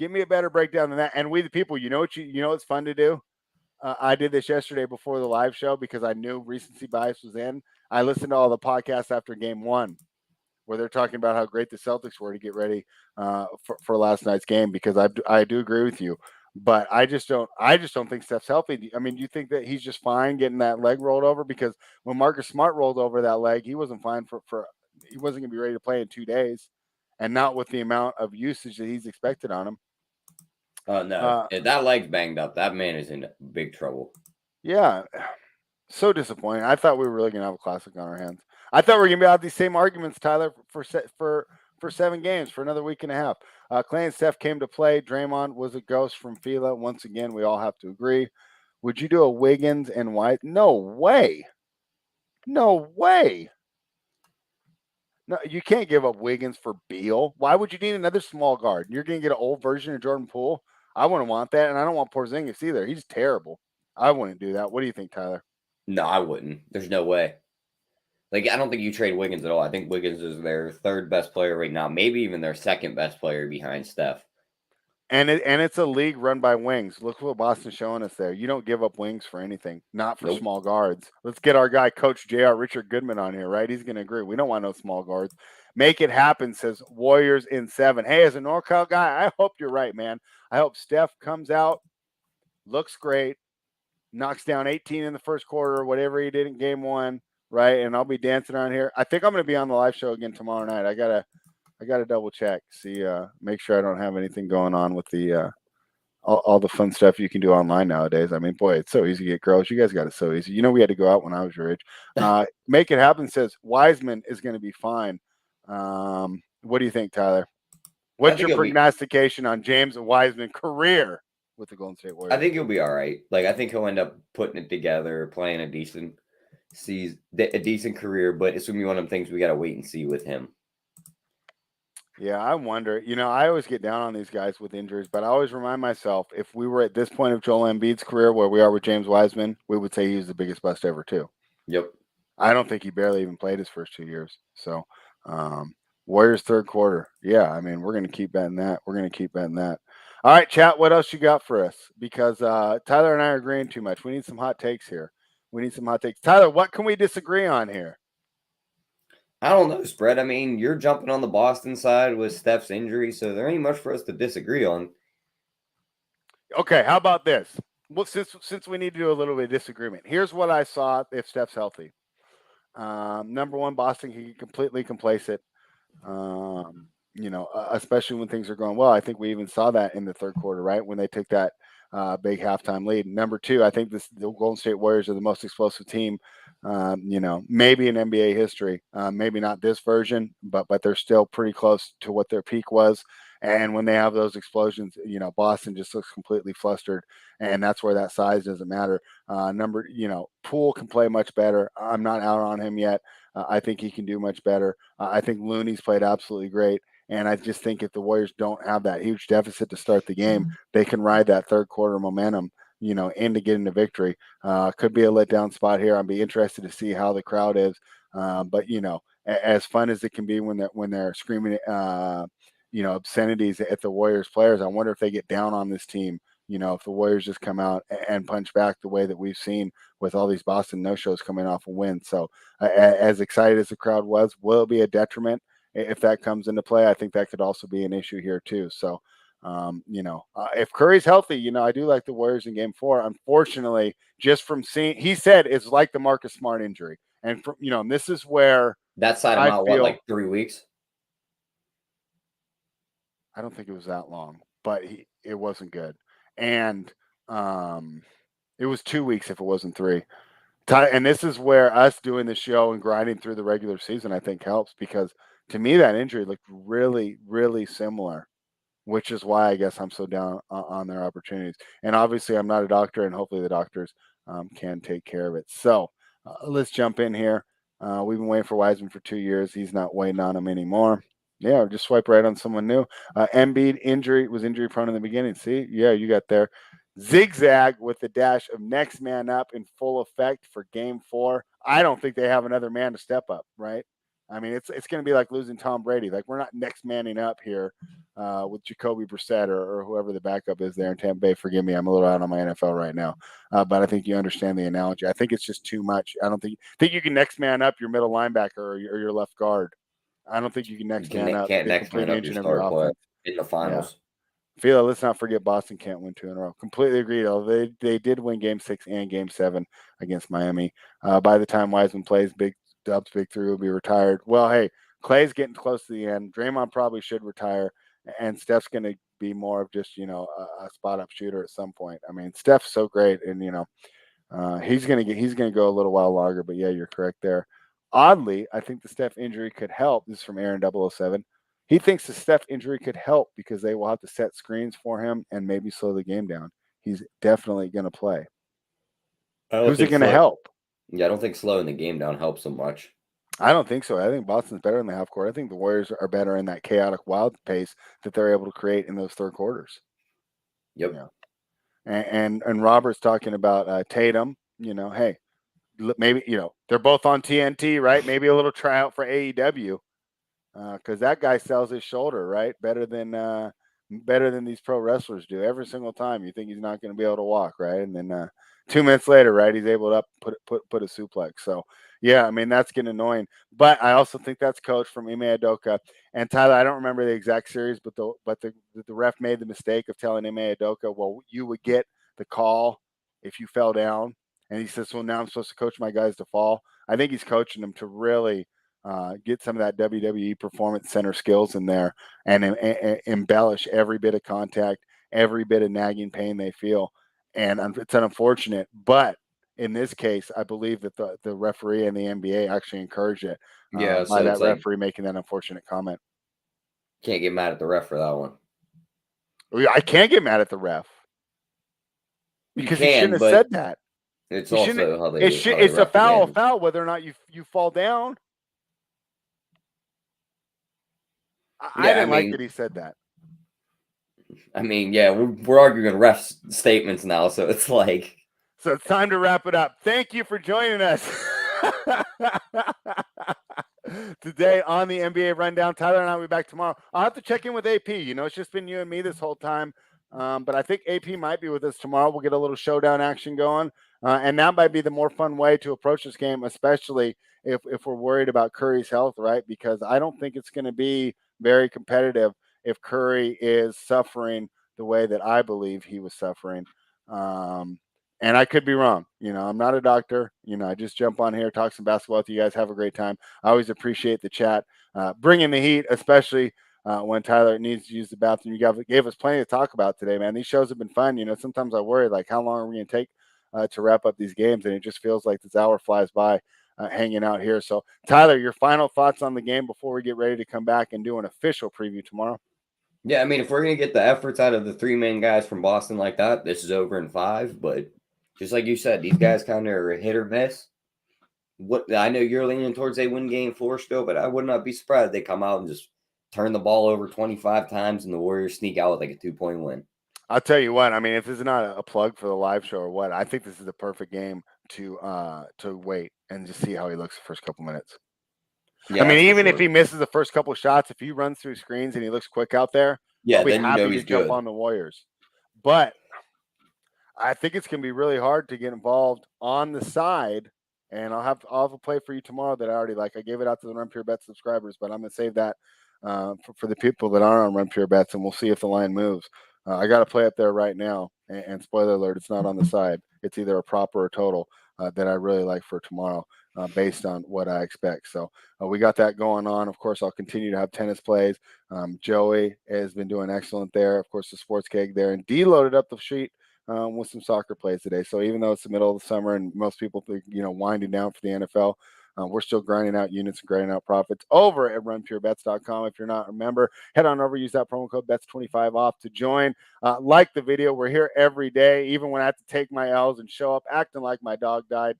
Give me a better breakdown than that. And we the people, you know what's fun to do? I did this yesterday before the live show because I knew recency bias was in. I listened to all the podcasts after game 1 where they're talking about how great the Celtics were to get ready for last night's game, because I do agree with you. But I just don't think Steph's healthy. I mean, do you think that he's just fine getting that leg rolled over? Because when Marcus Smart rolled over that leg, he wasn't fine for he wasn't going to be ready to play in 2 days, and not with the amount of usage that he's expected on him. No, if that leg's banged up, that man is in big trouble. Yeah, so disappointing. I thought we were really going to have a classic on our hands. I thought we were going to be out these same arguments, Tyler, for 7 games for another week and a half. Clay and Steph came to play. Draymond was a ghost from Fila. Once again, we all have to agree. Would you do a Wiggins and White? No way. No way. No, you can't give up Wiggins for Beal. Why would you need another small guard? You're going to get an old version of Jordan Poole. I wouldn't want that, and I don't want Porzingis either. He's terrible. I wouldn't do that. What do you think, Tyler? No, I wouldn't. There's no way. Like, I don't think you trade Wiggins at all. I think Wiggins is their 3rd best player right now, maybe even their 2nd best player behind Steph. And it's a league run by wings. Look what Boston's showing us there. You don't give up wings for anything, not for small guards. Let's get our guy, Coach JR Richard Goodman, on here, right? He's going to agree. We don't want no small guards. Make it happen, says Warriors in 7. Hey, as a NorCal guy, I hope you're right, man. I hope Steph comes out, looks great, knocks down 18 in the first quarter, or whatever he did in game 1, right? And I'll be dancing around here. I think I'm going to be on the live show again tomorrow night. I gotta double check, see, make sure I don't have anything going on with the all the fun stuff you can do online nowadays. I mean, boy, it's so easy to get girls. You guys got it so easy. You know, we had to go out when I was your age. Make it happen says Wiseman is going to be fine. What do you think, Tyler? What's your prognostication on James Wiseman career with the Golden State Warriors? I think he'll be all right. Like, I think he'll end up putting it together, playing a decent career. But it's gonna be one of them things we got to wait and see with him. Yeah, I wonder. You know, I always get down on these guys with injuries, but I always remind myself, if we were at this point of Joel Embiid's career where we are with James Wiseman, we would say he was the biggest bust ever too. Yep. I don't think he barely even played his first 2 years. So, Warriors 3rd quarter. Yeah, I mean, we're going to keep betting that. All right, chat, what else you got for us? Because Tyler and I are agreeing too much. We need some hot takes here. Tyler, what can we disagree on here? I don't know, Spread. I mean, you're jumping on the Boston side with Steph's injury, so there ain't much for us to disagree on. Okay, how about this? Well, since we need to do a little bit of disagreement, here's what I saw if Steph's healthy. Number one, Boston can get completely complacent. You know, especially when things are going well. I think we even saw that in the 3rd quarter, right? When they took that big halftime lead. Number 2, I think the Golden State Warriors are the most explosive team, you know, maybe in NBA history. Maybe not this version, but they're still pretty close to what their peak was. And when they have those explosions, you know, Boston just looks completely flustered, and that's where that size doesn't matter. You know, Poole can play much better. I'm not out on him yet. I think he can do much better. I think Looney's played absolutely great. And I just think if the Warriors don't have that huge deficit to start the game, they can ride that 3rd quarter momentum, you know, in to get into victory. Could be a letdown spot here. I'd be interested to see how the crowd is. But, you know, as fun as it can be when they're screaming, you know, obscenities at the Warriors players, I wonder if they get down on this team. You know, if the Warriors just come out and punch back the way that we've seen with all these Boston no-shows coming off a win. So as excited as the crowd was, will it be a detriment if that comes into play? I think that could also be an issue here too. So, you know, if Curry's healthy, you know, I do like the Warriors in game 4. Unfortunately, just from seeing, he said it's like the Marcus Smart injury. And from, and this is where that side him I out, what, feel, like 3 weeks? I don't think it was that long, but it wasn't good. And it was 2 weeks if it wasn't three. And this is where us doing the show and grinding through the regular season, I think, helps, because to me that injury looked really, really similar, which is why I guess I'm so down on their opportunities. And obviously, I'm not a doctor, and hopefully the doctors can take care of it. So let's jump in here. We've been waiting for Wiseman for 2 years. He's not waiting on him anymore. Yeah, just swipe right on someone new. Embiid was injury prone in the beginning. See, yeah, you got there. Zigzag with the dash of next man up in full effect for Game 4. I don't think they have another man to step up, right? I mean, it's going to be like losing Tom Brady. Like, we're not next manning up here with Jacoby Brissett or whoever the backup is there in Tampa Bay. Forgive me, I'm a little out on my NFL right now, but I think you understand the analogy. I think it's just too much. I don't think you can next man up your middle linebacker or your left guard. I don't think you can next man up Can't the next complete man up your engine of your star player offense. in the Yeah. finals. Philo, let's not forget Boston can't win 2 in a row. Completely agreed. Although they did win Game 6 and Game 7 against Miami. By the time Wiseman plays, Big Dubs, Big 3 will be retired. Well, hey, Clay's getting close to the end. Draymond probably should retire, and Steph's going to be more of just a spot up shooter at some point. I mean, Steph's so great, and he's gonna go a little while longer. But yeah, you're correct there. Oddly, I think the Steph injury could help. This is from Aaron 007. He thinks the Steph injury could help because they will have to set screens for him and maybe slow the game down. He's definitely going to play. Who's it going to help? Yeah, I don't think slowing the game down helps so much. I don't think so. I think Boston's better in the half court. I think the Warriors are better in that chaotic wild pace that they're able to create in those third quarters. Yep. Yeah. And Robert's talking about Tatum. Hey, maybe they're both on TNT, right? Maybe a little tryout for AEW. Because that guy sells his shoulder, right? Better than these pro wrestlers do. Every single time you think he's not going to be able to walk, right? And then 2 minutes later, right, he's able to put a suplex. So yeah, I mean that's getting annoying. But I also think that's coached from Ime Udoka and Tyler. I don't remember the exact series, but the ref made the mistake of telling Ime Udoka, well, you would get the call if you fell down, and he says, well, now I'm supposed to coach my guys to fall. I think he's coaching them to really get some of that WWE Performance Center skills in there and embellish every bit of contact, every bit of nagging pain they feel. And it's unfortunate, but in this case, I believe that the referee and the NBA actually encouraged it Yeah, by so that it's like referee making that unfortunate comment. can't get mad at the ref for that one. I can't get mad at the ref because he shouldn't have said that. It's also how they It's a foul whether or not you fall down. I didn't like that he said that. I mean, yeah, we're arguing ref statements now, so it's like. So it's time to wrap it up. Thank you for joining us today on the NBA Rundown. Tyler and I will be back tomorrow. I'll have to check in with AP. It's just been you and me this whole time. But I think AP might be with us tomorrow. We'll get a little showdown action going. And that might be the more fun way to approach this game, especially if we're worried about Curry's health, right? Because I don't think it's going to be very competitive if Curry is suffering the way that I believe he was suffering. And I could be wrong. I'm not a doctor. I just jump on here, talk some basketball with you guys. Have a great time. I always appreciate the chat. Bringing the heat, especially when Tyler needs to use the bathroom. You gave us plenty to talk about today, man. These shows have been fun. Sometimes I worry, like, how long are we going to take to wrap up these games? And it just feels like this hour flies by hanging out here. So, Tyler, your final thoughts on the game before we get ready to come back and do an official preview tomorrow? Yeah, I mean, if we're going to get the efforts out of the 3 main guys from Boston like that, this is over in 5. But just like you said, these guys kind of are hit or miss. I know you're leaning towards they win Game 4 still, but I would not be surprised if they come out and just turn the ball over 25 times and the Warriors sneak out with like a 2-point win. I'll tell you what. I mean, if this is not a plug for the live show or what, I think this is the perfect game to wait and just see how he looks the first couple minutes. Yeah, I mean, even if he misses the first couple of shots, if he runs through screens and he looks quick out there, I'll be happy to jump on the Warriors. But I think it's going to be really hard to get involved on the side. And I'll have a play for you tomorrow that I already like. I gave it out to the Run Pure Bet subscribers, but I'm going to save that for the people that aren't on Run Pure Bets, and we'll see if the line moves. I got a play up there right now, and spoiler alert, it's not on the side. It's either a prop or a total that I really like for tomorrow. based on what I expect. So we got that going on. Of course, I'll continue to have tennis plays. Joey has been doing excellent there. Of course, the Sports Keg there, and D loaded up the sheet with some soccer plays today. So even though it's the middle of the summer and most people think, winding down for the NFL, we're still grinding out units and grinding out profits over at runpurebets.com. If you're not a member, head on over, use that promo code BETS25 off to join. Like the video. We're here every day, even when I have to take my L's and show up acting like my dog died.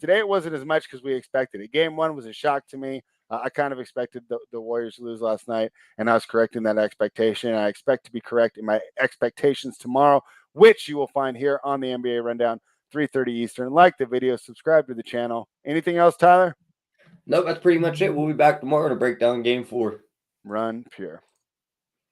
Today it wasn't as much because we expected it. Game one was a shock to me. I kind of expected the Warriors to lose last night, and I was correcting that expectation. I expect to be correct in my expectations tomorrow, which you will find here on the NBA Rundown, 3:30 Eastern. Like the video, subscribe to the channel. Anything else, Tyler? Nope, that's pretty much it. We'll be back tomorrow to break down game 4. Run pure.